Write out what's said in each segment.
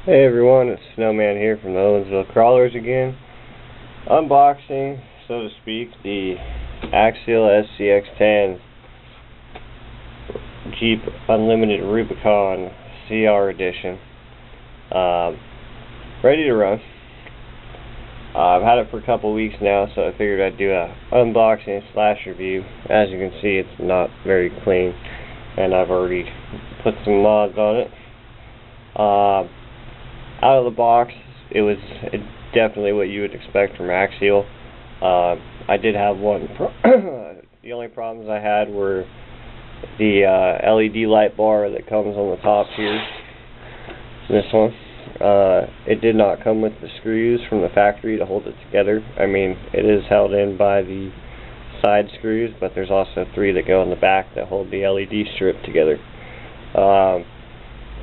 Hey everyone, it's Snowman here from the Owensville Crawlers again. Unboxing, so to speak, the Axial SCX-10 Jeep Unlimited Rubicon CR Edition. Ready to run. I've had it for a couple weeks now, so I figured I'd do a unboxing slash review. As you can see, it's not very clean, and I've already put some mods on it. Out of the box, it was definitely what you would expect from Axial. I did have one the only problems I had were the LED light bar that comes on the top here. This one. It did not come with the screws from the factory to hold it together. I mean, it is held in by the side screws, but there's also 3 that go in the back that hold the LED strip together.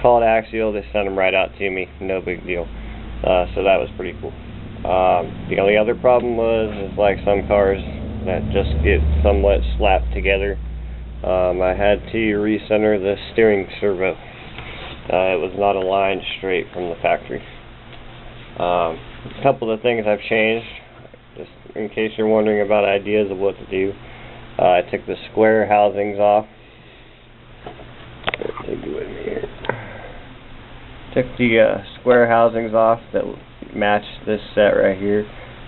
Called Axial, they sent them right out to me, no big deal. So that was pretty cool. The only other problem is like some cars that just get somewhat slapped together. I had to recenter the steering servo. It was not aligned straight from the factory. A couple of the things I've changed, just in case you're wondering about ideas of what to do. I took the square housings off. Take it with me here. Took the square housings off that match this set right here,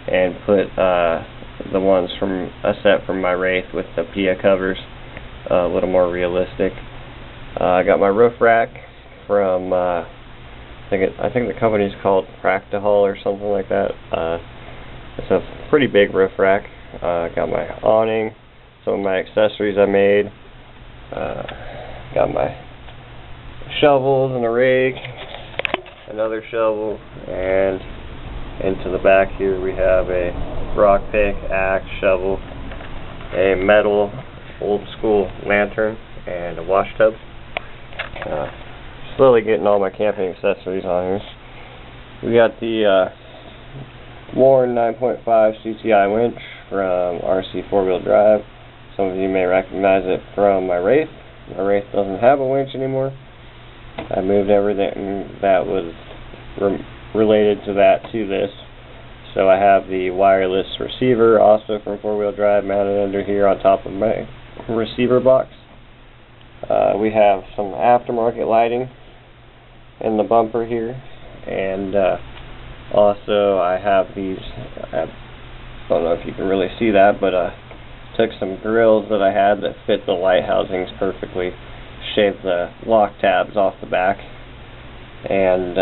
and put the ones from a set from my Wraith with the PIA covers, a little more realistic. I got my roof rack from I think the company's called Practical or something like that. It's a pretty big roof rack. Got my awning, some of my accessories I made. Got my shovels and a rake, another shovel, and into the back here we have a rock pick, axe, shovel, a metal old school lantern, and a wash tub. Slowly getting all my camping accessories on here. We got the worn 9.5 CTI winch from RC 4-wheel drive. Some of you may recognize it from my Wraith. My Wraith doesn't have a winch anymore. I moved everything that was related to that to this. So I have the wireless receiver, also from 4-wheel drive, mounted under here on top of my receiver box. We have some aftermarket lighting in the bumper here, and also I have these, I don't know if you can really see that, but took some grills that I had that fit the light housings perfectly, shaved the lock tabs off the back, and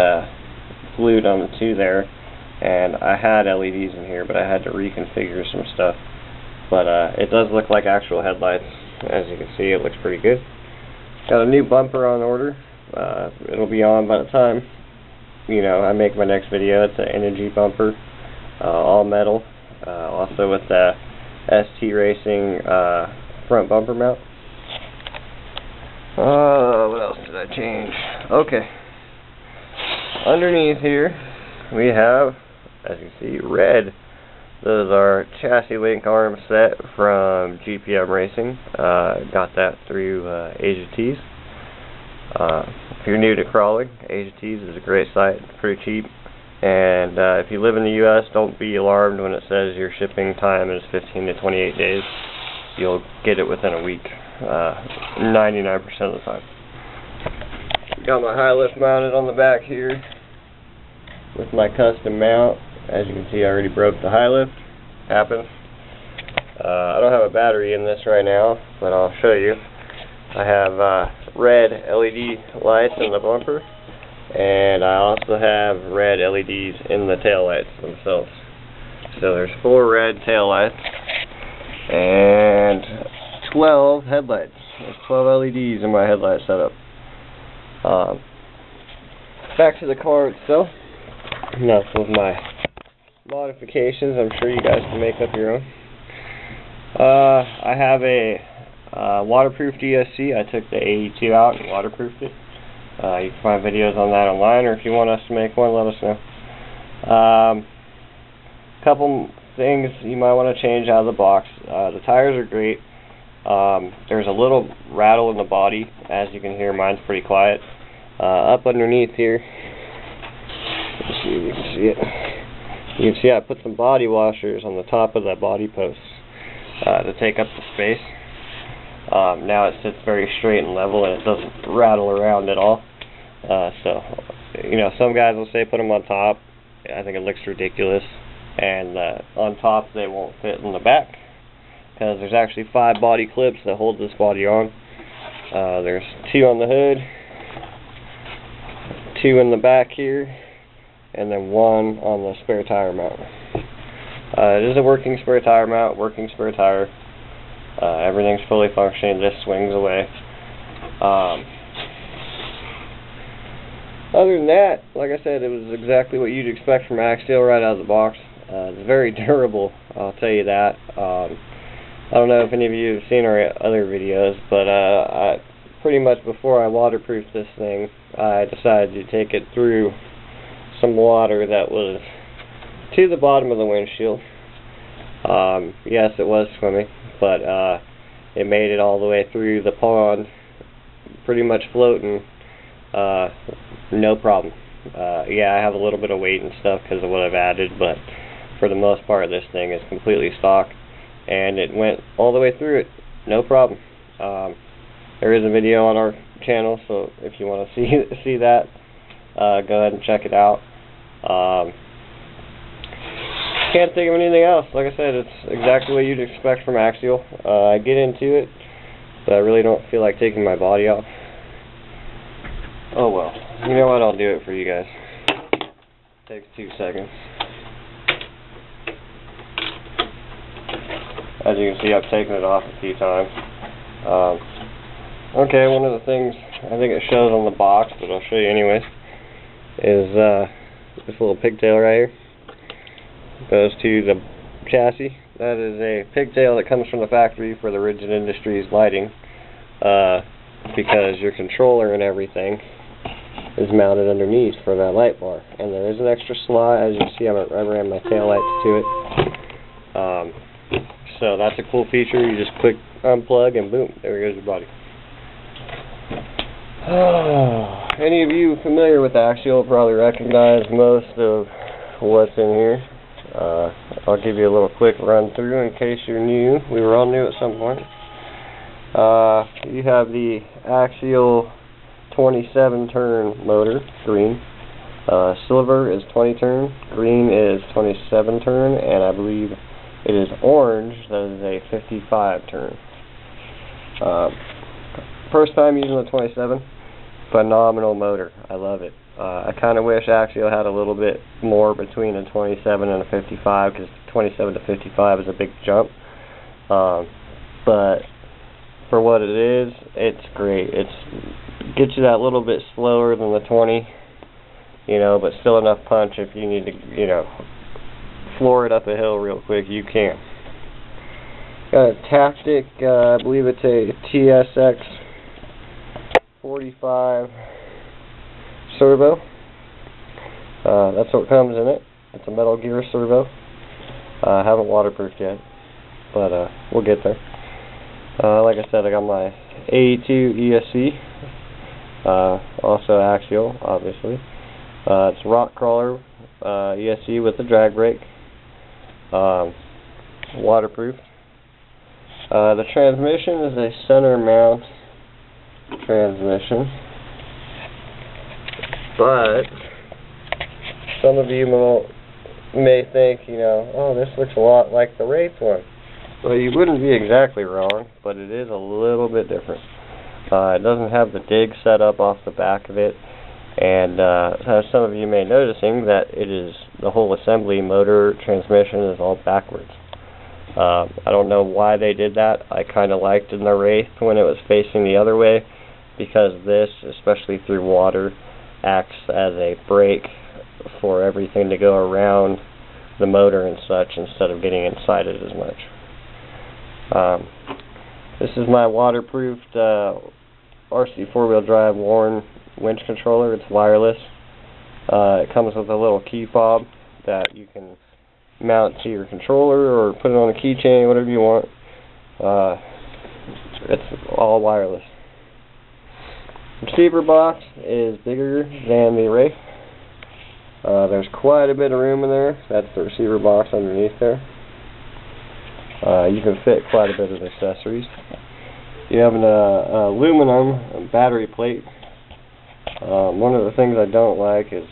glued them to there. And I had LEDs in here, but I had to reconfigure some stuff. But it does look like actual headlights. As you can see, it looks pretty good. Got a new bumper on order. It'll be on by the time, I make my next video. It's an Energy bumper, all metal, also with the ST Racing front bumper mount. What else did I change? Okay. Underneath here, we have, as you can see, red. Those are chassis link arm set from GPM Racing. Got that through Asia Tees. If you're new to crawling, Asia Tees is a great site, pretty cheap. And if you live in the U.S., don't be alarmed when it says your shipping time is 15 to 28 days. You'll get it within a week, 99% of the time. Got my high lift mounted on the back here with my custom mount. As you can see, I already broke the high lift. Happens. I don't have a battery in this right now, but I'll show you. I have red LED lights in the bumper, and I also have red LEDs in the tail lights themselves. So there's 4 red tail lights and 12 headlights. There's 12 LEDs in my headlight setup. Back to the car itself. Enough of my modifications. I'm sure you guys can make up your own. I have a waterproof DSC. I took the 82 out and waterproofed it. You can find videos on that online, or if you want us to make one, let us know. Couple things you might want to change out of the box. The tires are great. There's a little rattle in the body. As you can hear, mine's pretty quiet. Up underneath here, see it. You can see I put some body washers on the top of that body post to take up the space. Now it sits very straight and level, and it doesn't rattle around at all. So, you know, some guys will say put them on top. I think it looks ridiculous. And on top they won't fit in the back, because there's actually 5 body clips that hold this body on. There's 2 on the hood, 2 in the back here, and then 1 on the spare tire mount. It is a working spare tire mount, working spare tire. Everything's fully functioning. This swings away. Other than that, like I said, it was exactly what you'd expect from Axial right out of the box. It's very durable, I'll tell you that. I don't know if any of you have seen our other videos, but I pretty much before I waterproofed this thing, I decided to take it through some water that was to the bottom of the windshield. Yes, it was swimming, but it made it all the way through the pond, pretty much floating, no problem. Yeah, I have a little bit of weight and stuff because of what I've added, but for the most part this thing is completely stock, and it went all the way through it, no problem. There is a video on our channel, so if you want to see that, go ahead and check it out. Can't think of anything else. Like I said, it's exactly what you'd expect from Axial. I get into it, but I really don't feel like taking my body off. Oh well, you know what, I'll do it for you guys. Takes 2 seconds. As you can see, I've taken it off a few times. Okay, one of the things I think it shows on the box, but I'll show you anyways, is this little pigtail right here. Goes to the chassis. That is a pigtail that comes from the factory for the Rigid Industries lighting, because your controller and everything is mounted underneath for that light bar. And there is an extra slot, as you can see. I ran my tail lights to it. So that's a cool feature. You just click unplug and boom, there goes your body. Any of you familiar with Axial probably recognize most of what's in here. I'll give you a little quick run through in case you're new. We were all new at some point. You have the Axial 27 turn motor, green. Silver is 20 turn, green is 27 turn, and I believe it is orange that is a 55 turn. First time using the 27, phenomenal motor. I love it. I kind of wish Axial had a little bit more between a 27 and a 55, because 27 to 55 is a big jump. But for what it is, it's great. It gets you that little bit slower than the 20, you know, but still enough punch if you need to, you know, floor it up a hill real quick, you can. Got a Tactic, I believe it's a TSX-45 servo. That's what comes in it. It's a Metal Gear servo. I haven't waterproofed yet, but we'll get there. Like I said, I got my A2 ESC, also Axial, obviously. It's Rock Crawler ESC with the drag brake, waterproof. The transmission is a center mount transmission, but some of you may think, you know, oh, this looks a lot like the Wraith one. Well, you wouldn't be exactly wrong, but it is a little bit different. It doesn't have the dig set up off the back of it, and as some of you may noticing, that it is the whole assembly, motor, transmission is all backwards. I don't know why they did that. I kind of liked in the Wraith when it was facing the other way, because this, especially through water, acts as a brake for everything to go around the motor and such, instead of getting inside it as much. This is my waterproofed RC four-wheel drive Warn winch controller. It's wireless. It comes with a little key fob that you can mount to your controller or put it on a keychain, whatever you want. It's all wireless. The receiver box is bigger than the Wraith. There's quite a bit of room in there. That's the receiver box underneath there. You can fit quite a bit of accessories. You have an aluminum battery plate. One of the things I don't like is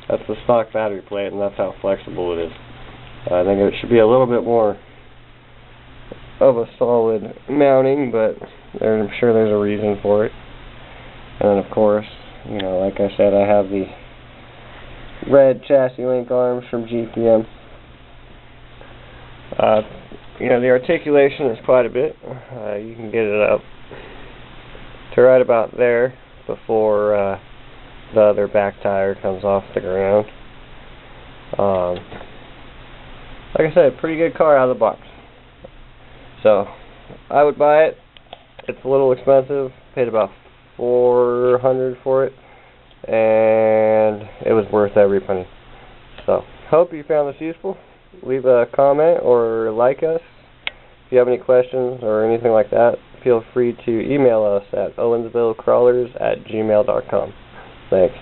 that's the stock battery plate, and that's how flexible it is. I think it should be a little bit more of a solid mounting, but I'm sure there's a reason for it. And then, of course, you know, like I said, I have the red chassis link arms from GPM. You know, the articulation is quite a bit. You can get it up to right about there before the other back tire comes off the ground. Like I said, pretty good car out of the box. So, I would buy it. It's a little expensive. Paid about $400 for it, and it was worth every penny. So, hope you found this useful. Leave a comment or like us. If you have any questions or anything like that, feel free to email us at owensvillecrawlers@gmail.com. Thanks.